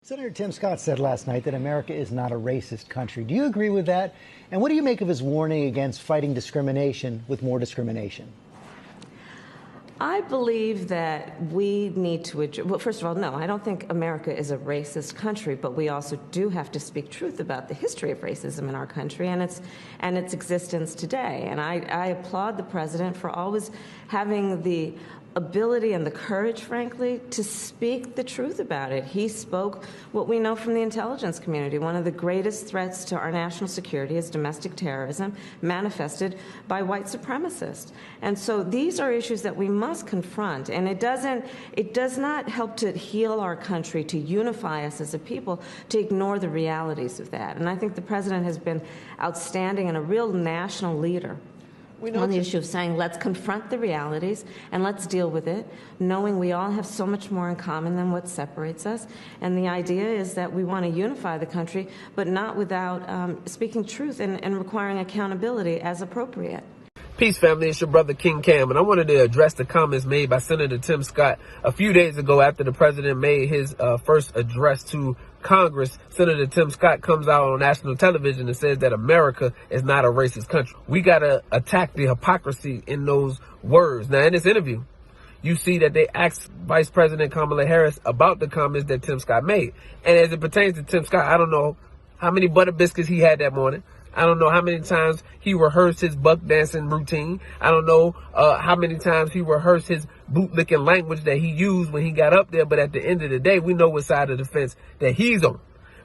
Senator Tim Scott said last night that America is not a racist country. Do you agree with that? And what do you make of his warning against fighting discrimination with more discrimination? I believe that we need to address, well, first of all, no, I don't think America is a racist country, but we also do have to speak truth about the history of racism in our country and its existence today. And I applaud the president for always having the ability and the courage, frankly, to speak the truth about it. He spoke what we know from the intelligence community. One of the greatest threats to our national security is domestic terrorism manifested by white supremacists. And so these are issues that we must confront. And it does not help to heal our country, to unify us as a people, to ignore the realities of that. And I think the president has been outstanding and a real national leader on the issue of saying, let's confront the realities and let's deal with it, knowing we all have so much more in common than what separates us. And the idea is that we want to unify the country, but not without speaking truth and requiring accountability as appropriate. Peace, family. It's your brother, King Cam, and I wanted to address the comments made by Senator Tim Scott a few days ago after the president made his first address to Congress. Senator Tim Scott comes out on national television and says that America is not a racist country. We got to attack the hypocrisy in those words. Now, in this interview, you see that they asked Vice President Kamala Harris about the comments that Tim Scott made. And as it pertains to Tim Scott, I don't know how many butter biscuits he had that morning. I don't know how many times he rehearsed his buck dancing routine. I don't know how many times he rehearsed his bootlicking language that he used when he got up there. But at the end of the day, we know what side of the fence that he's on.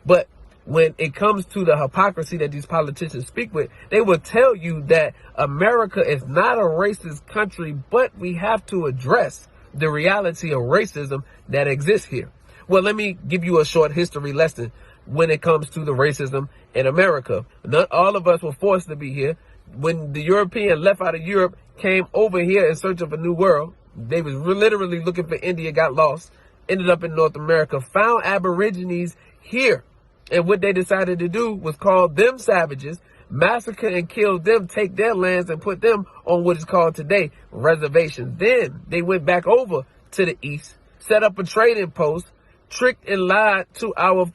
But when it comes to the hypocrisy that these politicians speak with, they will tell you that America is not a racist country, but we have to address the reality of racism that exists here. Well, let me give you a short history lesson when it comes to the racism in America. Not all of us were forced to be here. When the European left out of Europe, came over here in search of a new world, they was literally looking for India, got lost, ended up in North America, found Aborigines here. And what they decided to do was call them savages, massacre and kill them, take their lands and put them on what is called today reservations. Then they went back over to the east, set up a trading post, tricked and lied to our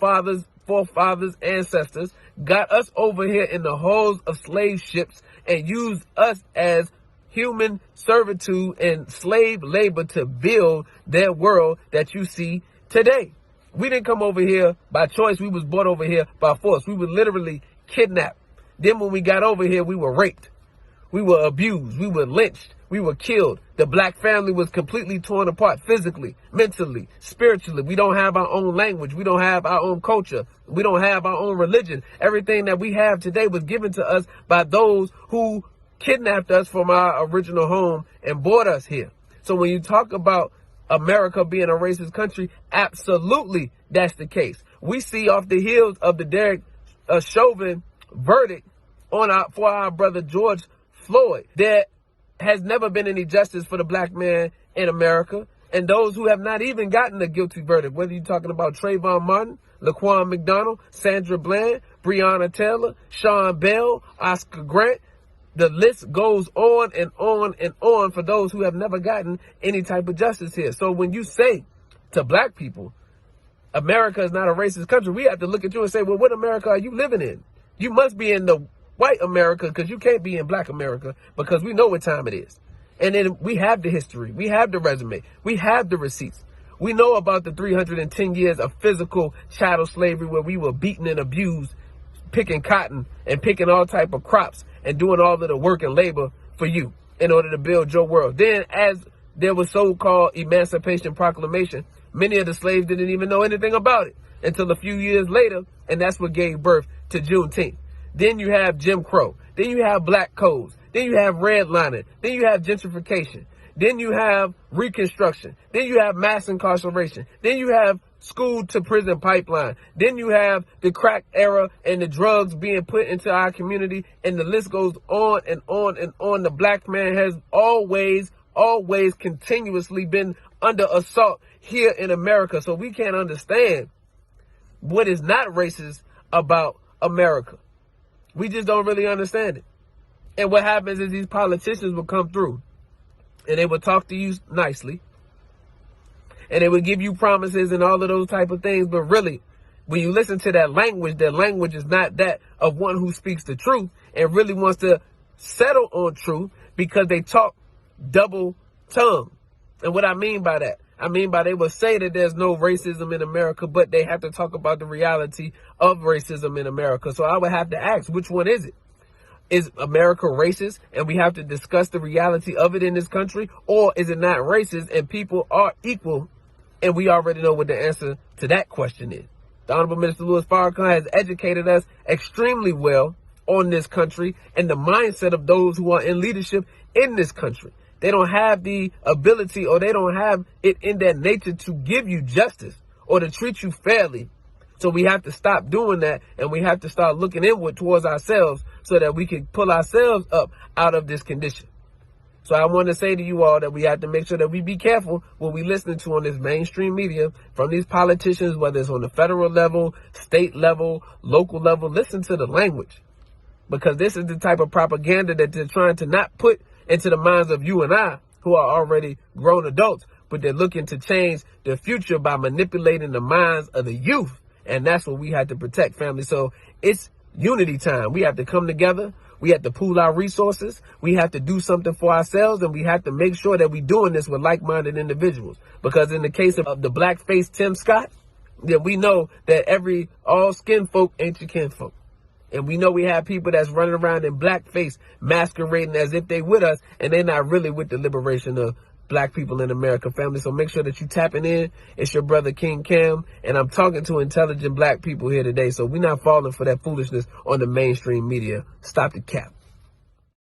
forefathers, ancestors, got us over here in the hulls of slave ships and used us as human servitude and slave labor to build their world that you see today. We didn't come over here by choice. We was brought over here by force. We were literally kidnapped. Then when we got over here, we were raped. We were abused. We were lynched. We were killed. The black family was completely torn apart physically, mentally, spiritually. We don't have our own language. We don't have our own culture. We don't have our own religion. Everything that we have today was given to us by those who kidnapped us from our original home and brought us here. So when you talk about America being a racist country, absolutely that's the case. We see off the heels of the Derek Chauvin verdict for our brother George Floyd, there has never been any justice for the black man in America. And those who have not even gotten a guilty verdict, whether you're talking about Trayvon Martin, Laquan McDonald, Sandra Bland, Breonna Taylor, Sean Bell, Oscar Grant, the list goes on and on and on for those who have never gotten any type of justice here. So when you say to black people, America is not a racist country, we have to look at you and say, well, what America are you living in? You must be in the white America, because you can't be in black America, because we know what time it is. And then we have the history. We have the resume. We have the receipts. We know about the 310 years of physical chattel slavery where we were beaten and abused, picking cotton and picking all type of crops and doing all of the work and labor for you in order to build your world. Then as there was so-called Emancipation Proclamation, many of the slaves didn't even know anything about it until a few years later, and that's what gave birth to Juneteenth. Then you have Jim Crow. Then you have black codes. Then you have redlining. Then you have gentrification. Then you have Reconstruction. Then you have mass incarceration. Then you have school to prison pipeline. Then you have the crack era and the drugs being put into our community. And the list goes on and on and on. The black man has always continuously been under assault here in America. So we can't understand what is not racist about America. We just don't really understand it. And what happens is these politicians will come through and they will talk to you nicely and they will give you promises and all of those type of things. But really, when you listen to that language is not that of one who speaks the truth and really wants to settle on truth, because they talk double tongue. And what I mean by that, they will say that there's no racism in America, but they have to talk about the reality of racism in America. So I would have to ask, which one is it? Is America racist and we have to discuss the reality of it in this country? Or is it not racist and people are equal? And we already know what the answer to that question is. The Honorable Minister Louis Farrakhan has educated us extremely well on this country and the mindset of those who are in leadership in this country. They don't have the ability, or they don't have it in their nature to give you justice or to treat you fairly. So we have to stop doing that, and we have to start looking inward towards ourselves so that we can pull ourselves up out of this condition. So I want to say to you all that we have to make sure that we be careful what we listening to on this mainstream media from these politicians, whether it's on the federal level, state level, local level. Listen to the language, because this is the type of propaganda that they're trying to not put into the minds of you and I, who are already grown adults, but they're looking to change the future by manipulating the minds of the youth. And that's what we have to protect, family. So it's unity time. We have to come together. We have to pool our resources. We have to do something for ourselves, and we have to make sure that we're doing this with like-minded individuals. Because in the case of the black-faced Tim Scott, yeah, we know that all skin folk ain't your kinfolk. And we know we have people that's running around in blackface, masquerading as if they with us, and they're not really with the liberation of black people in America, family. So make sure that you tapping in. It's your brother King Cam, and I'm talking to intelligent black people here today. So we're not falling for that foolishness on the mainstream media. Stop the cap.